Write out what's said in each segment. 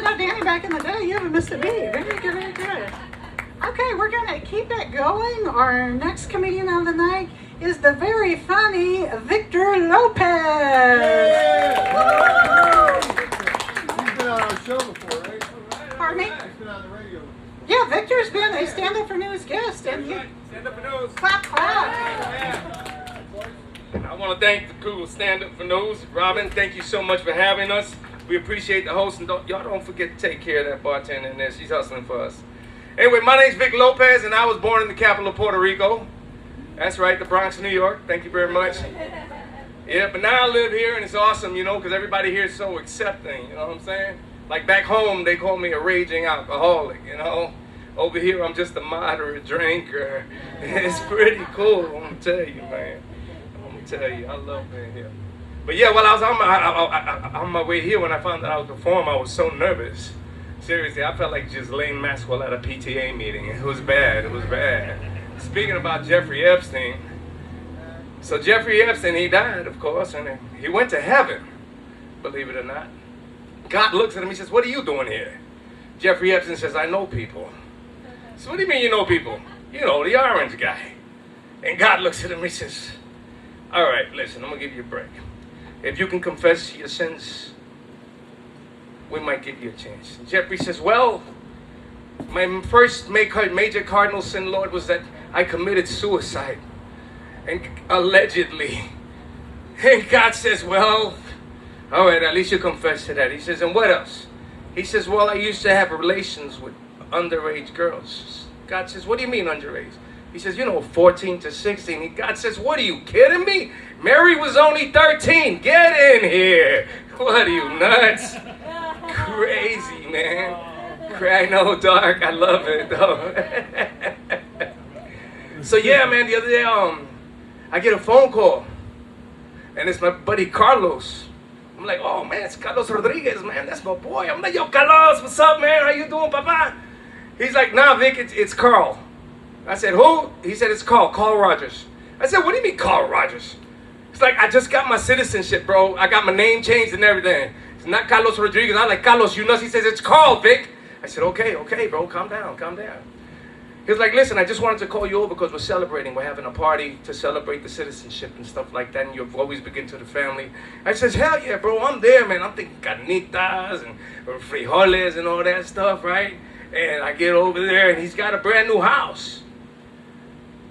to know Danny back in the day. You haven't missed a beat. Very good, very good. Okay, we're going to keep it going. Our next comedian of the night is the very funny Victor Lopez. Yeah. He's been on our show before, right? Pardon me? He's been on the radio. Yeah, Victor's been a stand-up for news guest. And Stand Up for News. clap, clap. I want to thank the crew of Stand Up for News. Robin, thank you so much for having us. We appreciate the host, and y'all don't forget to take care of that bartender in there. She's hustling for us. Anyway, my name's Vic Lopez, and I was born in the capital of Puerto Rico. That's right, the Bronx, New York. Thank you very much. Yeah, but now I live here, and it's awesome, you know, because everybody here is so accepting, you know what I'm saying? Like back home, they call me a raging alcoholic, you know? Over here, I'm just a moderate drinker. It's pretty cool, I'm going to tell you, man. I'm going to tell you, I love being here. But yeah, while I was on my way here, when I found out I was performing, I was so nervous. Seriously, I felt like Ghislaine Maxwell at a PTA meeting. It was bad, it was bad. Speaking about Jeffrey Epstein, so Jeffrey Epstein, he died, of course, and he went to heaven, believe it or not. God looks at him, he says, "What are you doing here?" Jeffrey Epstein says, "I know people." So what do you mean you know people? You know, the orange guy. And God looks at him, he says, "All right, listen, I'm going to give you a break. If you can confess your sins, we might give you a chance." Jeffrey says, "Well, my first major cardinal sin, Lord, was that I committed suicide. And allegedly." And God says, "Well, all right, at least you confess to that." He says, "And what else?" He says, "Well, I used to have relations with underage girls." God says, "What do you mean underage?" He says, 14 to 16. God says, "What are you kidding me? Mary was only 13. Get in here. What are you, nuts?" Crazy, man. I know, dark. I love it, though. So yeah, man, the other day, I get a phone call, and it's my buddy Carlos. I'm like, "Oh man, it's Carlos Rodriguez, man. That's my boy." I'm like, "Yo, Carlos, what's up, man? How you doing, papa?" He's like, "Nah, Vic, it's Carl." I said, "Who?" He said, "It's Carl Rogers." I said, "What do you mean, Carl Rogers?" It's like, "I just got my citizenship, bro. I got my name changed and everything. It's not Carlos Rodriguez." I'm like, "Carlos, you nuts?" He says, "It's Carl, Vic." I said, okay, bro, calm down. He was like, "Listen, I just wanted to call you over because we're celebrating. We're having a party to celebrate the citizenship and stuff like that, and you've always been to the family." I says, "Hell yeah, bro, I'm there, man. I'm thinking carnitas and frijoles and all that stuff, right?" And I get over there, and he's got a brand new house.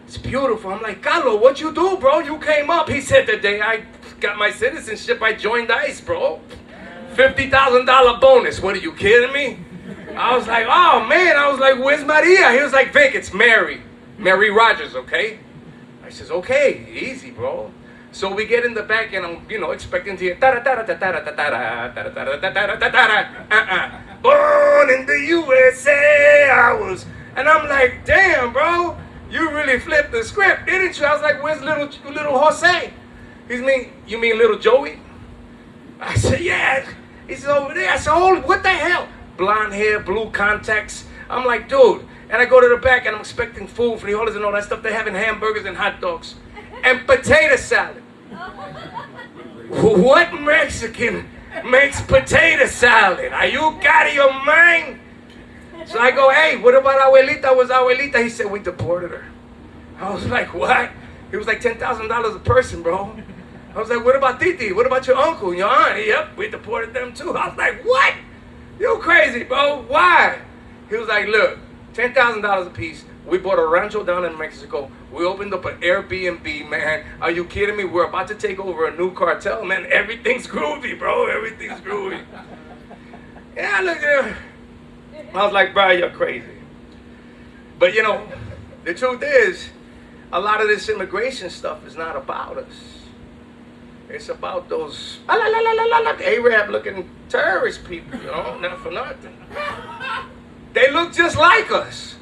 It's beautiful. I'm like, "Carlo, what you do, bro? You came up." He said, "The day I got my citizenship, I joined ICE, bro. $50,000 bonus." What, are you kidding me? I was like, "Oh, man." I was like, "Where's Maria?" He was like, "Vic, it's Mary. Mary Rogers, okay?" I says, "Okay, easy, bro." So we get in the back, and I'm, expecting to hear "Born in the USA, I was," and I'm like, "Damn, bro, you really flipped the script, didn't you?" I was like, "Where's little Jose?" You mean little Joey? I said, "Yeah." He said, "Over there." I said, "Oh, what the hell?" Blonde hair, blue contacts. I'm like, "Dude." And I go to the back, and I'm expecting food, frijoles and all that stuff. They're having hamburgers and hot dogs and potato salad. What Mexican makes potato salad? Are you out of your mind? So I go, "Hey, what about Abuelita? Was Abuelita?" He said, "We deported her." I was like, "What?" It was like $10,000 a person, bro. I was like, "What about Titi? What about your uncle and your aunt?" "Yep, we deported them too." I was like, "What? You crazy, bro. Why?" He was like, "Look, $10,000 a piece. We bought a rancho down in Mexico. We opened up an Airbnb, man. Are you kidding me? We're about to take over a new cartel, man. Everything's groovy, bro. Everything's groovy." Yeah, I looked at him. I was like, "Bro, you're crazy." But the truth is, a lot of this immigration stuff is not about us. It's about those Arab-looking terrorist people, not for nothing. They look just like us.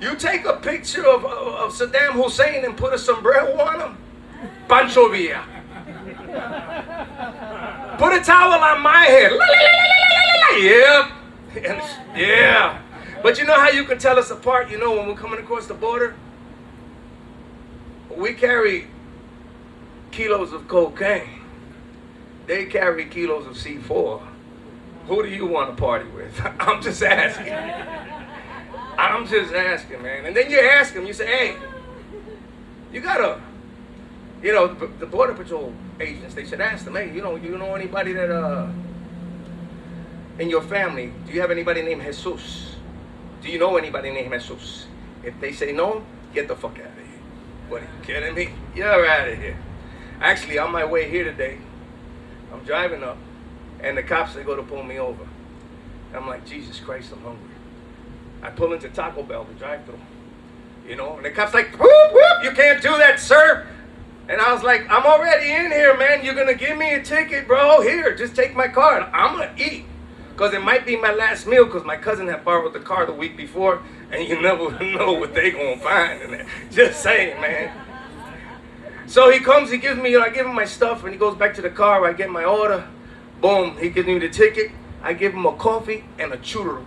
You take a picture of Saddam Hussein and put a sombrero on him, Pancho Villa. Put a towel on my head. Yep. Yeah. But you know how you can tell us apart, when we're coming across the border? We carry kilos of cocaine. They carry kilos of C4. Who do you want to party with? I'm just asking. I'm just asking, man. And then you ask them, you say, hey, you gotta, the Border Patrol agents, they should ask them, hey, you know anybody that, in your family, do you have anybody named Jesus? Do you know anybody named Jesus? If they say no, get the fuck out of here. What, are you kidding me? You're out of here. Actually, on my way here today, I'm driving up, and the cops, they go to pull me over. I'm like, Jesus Christ, I'm hungry. I pull into Taco Bell, the drive-thru, and the cop's like, whoop, whoop, you can't do that, sir. And I was like, I'm already in here, man. You're going to give me a ticket, bro. Here, just take my card. I'm going to eat. Because it might be my last meal, because my cousin had borrowed the car the week before, and you never know what they going to find in there. Just saying, man. So he comes, he gives me, I give him my stuff, and he goes back to the car. I get my order. Boom, he gives me the ticket. I give him a coffee and a churro.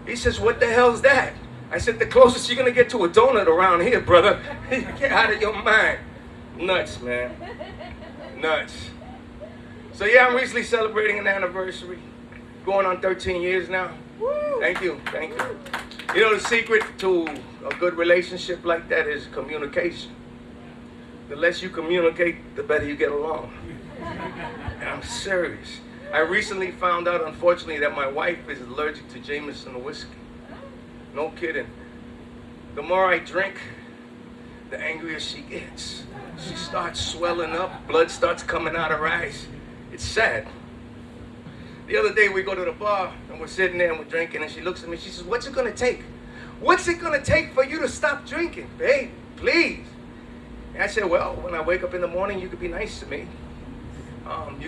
He says, what the hell's that? I said, the closest you're going to get to a donut around here, brother. Get out of your mind. Nuts, man. Nuts. So yeah, I'm recently celebrating an anniversary. Going on 13 years now. Thank you. The secret to a good relationship like that is communication. The less you communicate, the better you get along. And I'm serious. I recently found out, unfortunately, that my wife is allergic to Jameson whiskey. No kidding. The more I drink, the angrier she gets. She starts swelling up, blood starts coming out her eyes. It's sad. The other day we go to the bar and we're sitting there and we're drinking, and she looks at me, she says, what's it gonna take? What's it gonna take for you to stop drinking? Babe, please. And I said, well, when I wake up in the morning, you could be nice to me. You